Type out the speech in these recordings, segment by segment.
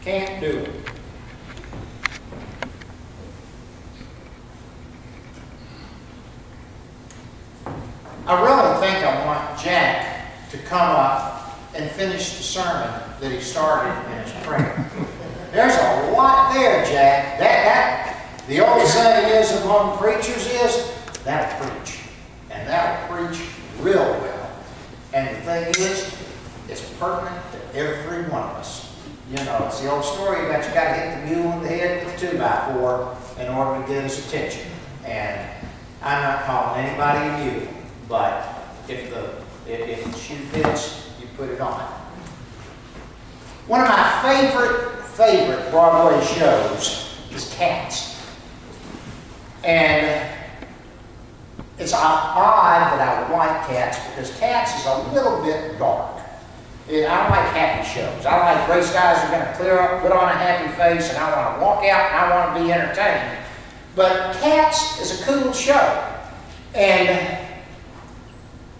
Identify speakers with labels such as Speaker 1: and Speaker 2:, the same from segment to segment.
Speaker 1: can't do it. I really think I want Jack to come up and finish the sermon that he started in his prayer. There's a lot there, Jack. The old saying is among preachers is, that'll preach. And that'll preach real well. And the thing is, it's pertinent to every one of us. You know, it's the old story about you got to hit the mule in the head with a 2x4 in order to get his attention. And I'm not calling anybody a mule, but if the shoe fits, you put it on. One of my favorite Broadway shows is Cats. And it's odd that I would like Cats because Cats is a little bit dark. I don't like happy shows. I like race guys who are going to clear up, put on a happy face, and I want to walk out and I want to be entertained. But Cats is a cool show. And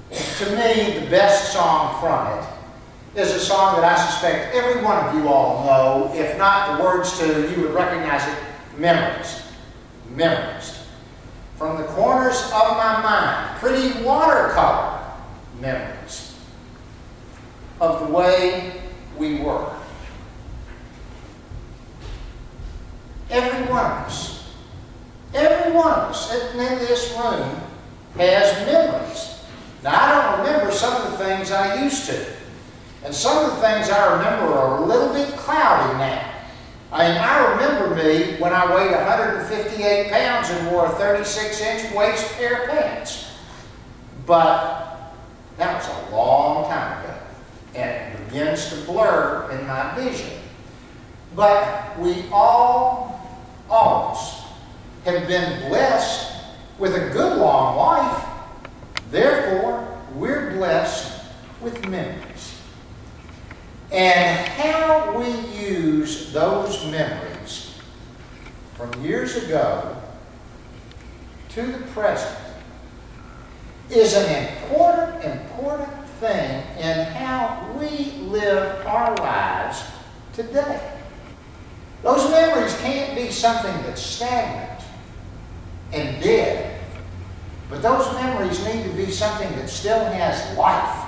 Speaker 1: to me, the best song from it is a song that I suspect every one of you all know. If not the words to, you would recognize it, Memories. Memories. From the corners of my mind, pretty watercolor memories of the way we were. Every one of us sitting in this room has memories. Now, I don't remember some of the things I used to. And some of the things I remember are a little bit cloudy now. I remember me when I weighed 158 pounds and wore a 36-inch waist pair of pants. But that was a long time ago. And it begins to blur in my vision. But we all, always, have been blessed with a good long life. Therefore, we're blessed with memories. And how we use those memories from years ago to the present is an important thing in how we live our lives today. Those memories can't be something that's stagnant and dead, but those memories need to be something that still has life,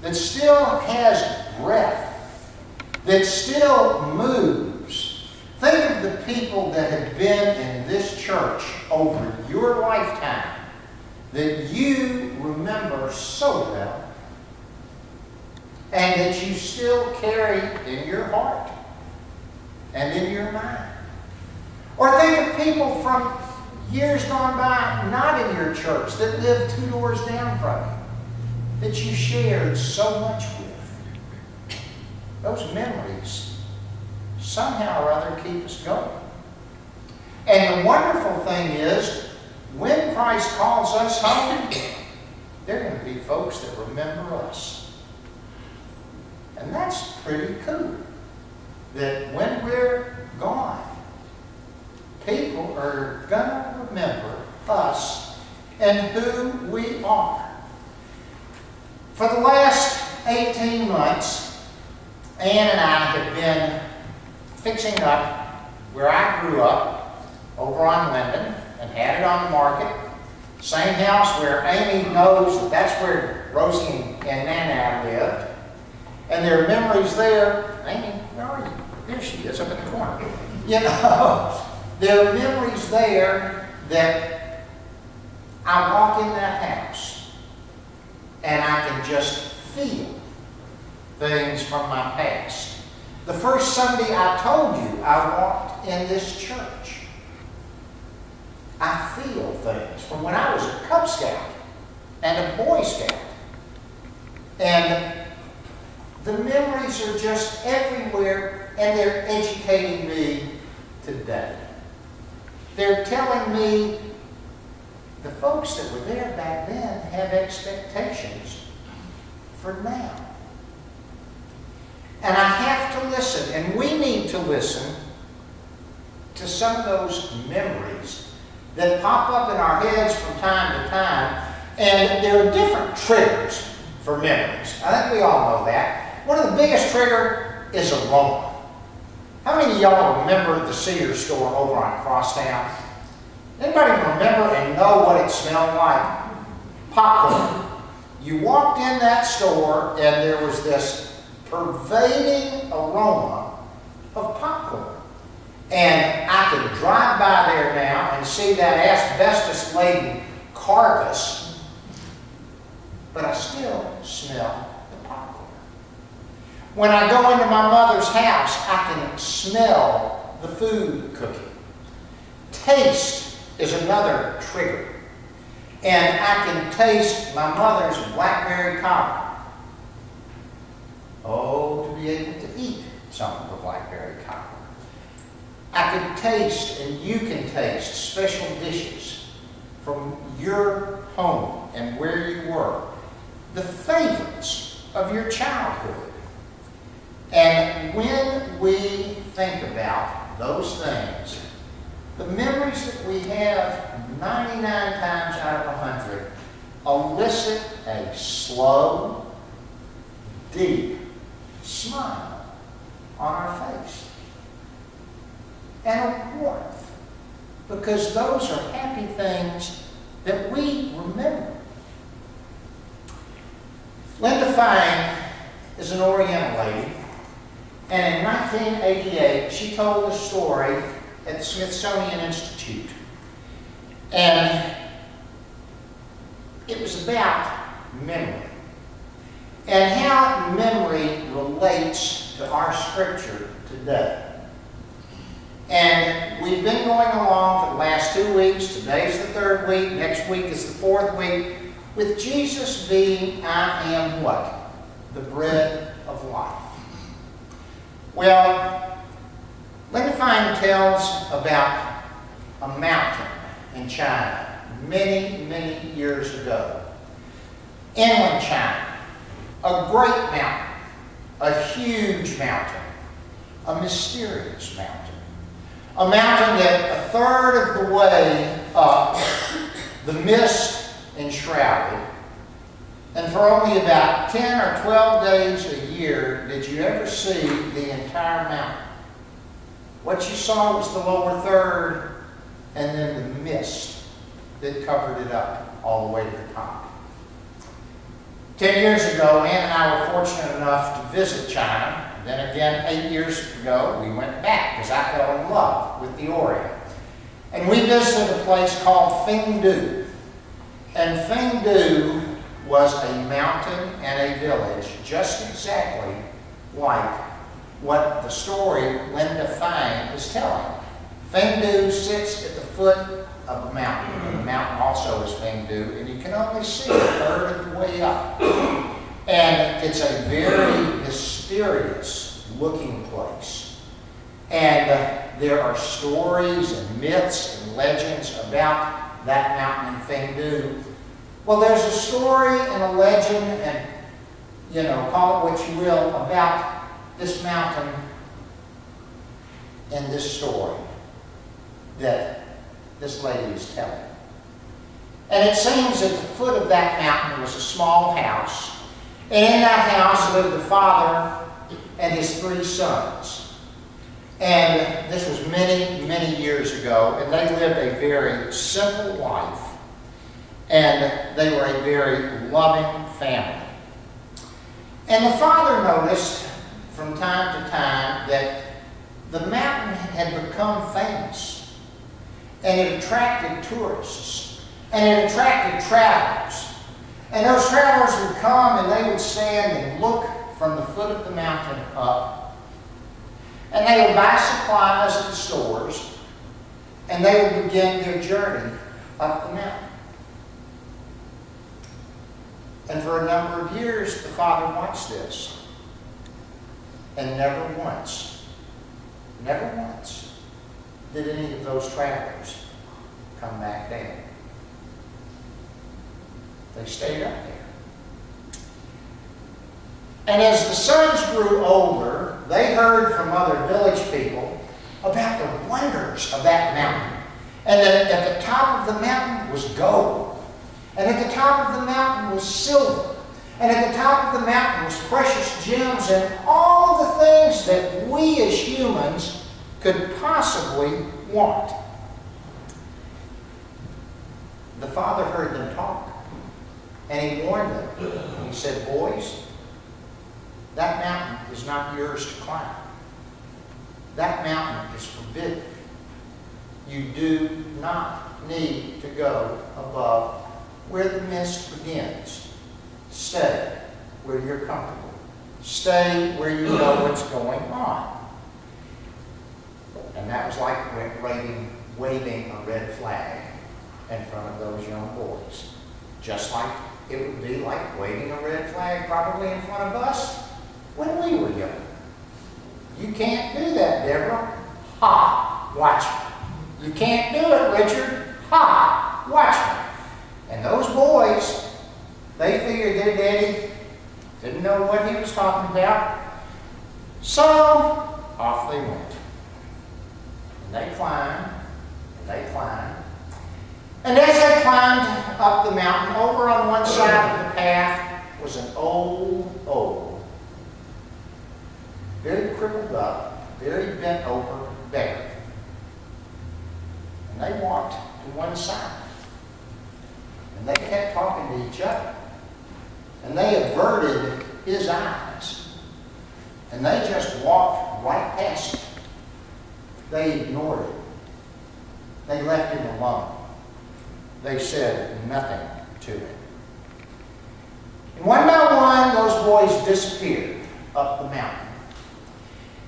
Speaker 1: that still has breath, that still moves. Think of the people that have been in this church over your lifetime that you remember so well and that you still carry in your heart and in your mind. Or think of people from years gone by, not in your church, that lived 2 doors down from you, that you shared so much with. Those memories somehow or other keep us going. And the wonderful thing is, when Christ calls us home, there are going to be folks that remember us. And that's pretty cool. That when we're gone, people are going to remember us and who we are. For the last 18 months, Ann and I have been fixing up where I grew up over on Linden and had it on the market. Same house where Amy knows that that's where Rosie and Nana lived. And there are memories there. Amy, where are you? There she is, up in the corner. You know, there are memories there that I walk in that house and I can just feel things from my past. The first Sunday I told you I walked in this church, I feel things from when I was a Cub Scout and a Boy Scout. And the memories are just everywhere, and they're educating me today. They're telling me the folks that were there back then have expectations for now. And I have to listen, and we need to listen to some of those memories that pop up in our heads from time to time. And there are different triggers for memories. I think we all know that. One of the biggest triggers is aroma. How many of y'all remember the Sears store over on Crosstown? Anybody remember and know what it smelled like? Popcorn. You walked in that store and there was this pervading aroma of popcorn. And I could drive by there now and see that asbestos-laden carcass, but I still smell the popcorn. When I go into my mother's house, I can smell the food cooking. Taste is another trigger. And I can taste my mother's blackberry cobbler. Oh, to be able to eat some of the blackberry cobbler. I can taste, and you can taste, special dishes from your home and where you were. The favorites of your childhood. And when we think about those things, the memories that we have 99 times out of 100 elicit a slow, deep smile on our face. And a warmth, because those are happy things that we remember. Linda Fine is an Oriental lady, and in 1988 she told a story at the Smithsonian Institute. And it was about memory and how memory relates to our scripture today. And we've been going along for the last 2 weeks. Today's the 3rd week. Next week is the 4th week. With Jesus being, I am what? The bread of life. Well, Linda Fine tells about a mountain in China many, many years ago. Inland China. A great mountain. A huge mountain. A mysterious mountain. A mountain that 1/3 of the way up, the mist enshrouded, and for only about 10 or 12 days a year did you ever see the entire mountain. What you saw was the lower third and then the mist that covered it up all the way to the top. 10 years ago, Ann and I were fortunate enough to visit China. Then again, 8 years ago, we went back because I fell in love with the Orient. And we visited a place called Fengdu. And Fengdu was a mountain and a village just exactly like what the story Linda Fine is telling. Fengdu sits at the foot of the mountain, and the mountain also is Fengdu, and you can only see 1/3 of the way up. And it's a very mysterious looking place. And there are stories and myths and legends about that mountain in Fengdu. Well, there's a story and a legend, and, you know, call it what you will, about this mountain and this story that this lady is telling. And it seems at the foot of that mountain was a small house. And in that house lived the father and his 3 sons. And this was many, many years ago. And they lived a very simple life. And they were a very loving family. And the father noticed from time to time that the mountain had become famous. And it attracted tourists. And it attracted travelers. And those travelers would come and they would stand and look from the foot of the mountain up. And they would buy supplies at the stores. And they would begin their journey up the mountain. And for a number of years, the father watched this. And never once did any of those travelers come back down. They stayed up there. And as the sons grew older, they heard from other village people about the wonders of that mountain. And that at the top of the mountain was gold. And at the top of the mountain was silver. And at the top of the mountain was precious gems and all of the things things that we as humans could possibly want. The Father heard them talk, and He warned them. He said, boys, that mountain is not yours to climb. That mountain is forbidden. You do not need to go above where the mist begins. Stay where you're comfortable. Stay where you know what's going on. And that was like waving a red flag in front of those young boys. Just like it would be like waving a red flag probably in front of us when we were young. You can't do that, Deborah. Ha! Watch me. You can't do it, Richard. Ha! Watch me. And those boys, they figured their daddy didn't know what he was talking about. So, off they went. And they climbed, and they climbed. And as they climbed up the mountain, over on one side of the path was an old, very crippled up, very bent over beggar. And they walked to one side. And they kept talking to each other. And they averted his eyes. And they just walked right past him. They ignored him. They left him alone. They said nothing to him. And one by one, those boys disappeared up the mountain.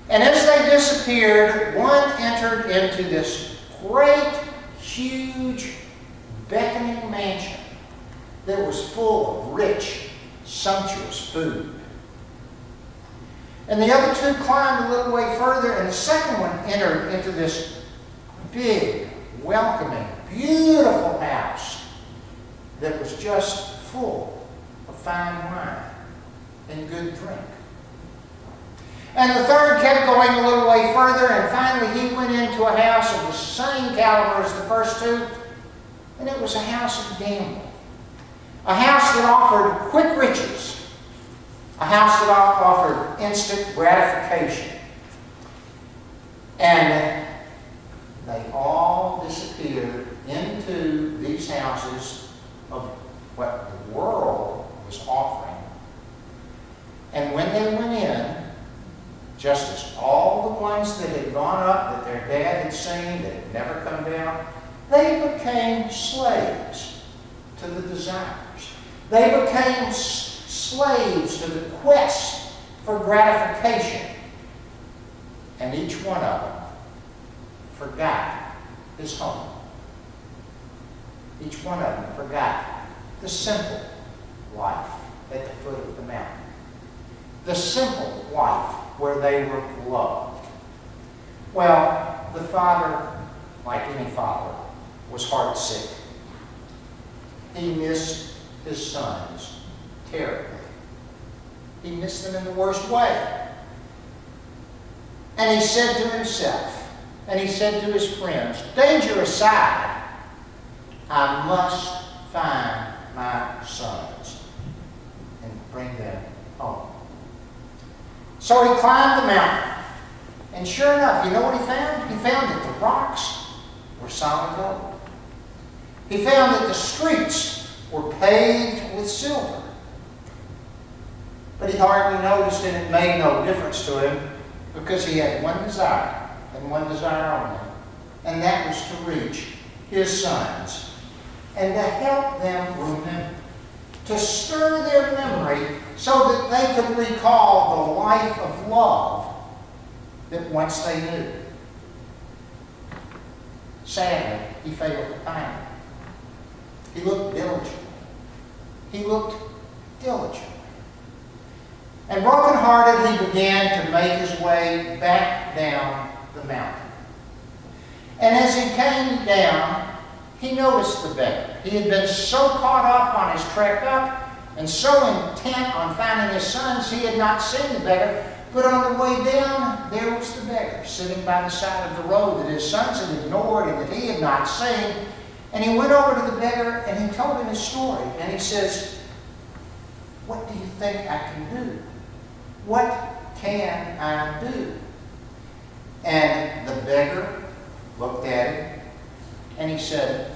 Speaker 1: And as they disappeared, one entered into this great, huge, beckoning mansion that was full of rich, sumptuous food. And the other two climbed a little way further, and the second one entered into this big, welcoming, beautiful house that was just full of fine wine and good drink. And the third kept going a little way further, and finally he went into a house of the same caliber as the first two, and it was a house of gambling. A house that offered quick riches. A house that offered instant gratification. And they all disappeared into these houses of what the world was offering. And when they went in, just as all the ones that had gone up that their dad had seen that had never come down, they became slaves to the desires. They became slaves to the quest for gratification. And each one of them forgot his home. Each one of them forgot the simple life at the foot of the mountain. The simple life where they were loved. Well, the father, like any father, was heartsick. He missed his sons terribly. He missed them in the worst way. And he said to himself, and he said to his friends, danger aside, I must find my sons and bring them home. So he climbed the mountain. And sure enough, you know what he found? He found that the rocks were solid gold. He found that the streets were paved with silver. But he hardly noticed, and it made no difference to him, because he had one desire, and one desire only, and that was to reach his sons and to help them remember, to stir their memory so that they could recall the life of love that once they knew. Sadly, he failed to find it. He looked diligently. He looked diligently. And brokenhearted, he began to make his way back down the mountain. And as he came down, he noticed the beggar. He had been so caught up on his trek up and so intent on finding his sons, he had not seen the beggar. But on the way down, there was the beggar sitting by the side of the road that his sons had ignored and that he had not seen. And he went over to the beggar and he told him his story. And he says, "What do you think I can do? What can I do? And the beggar looked at him and he said,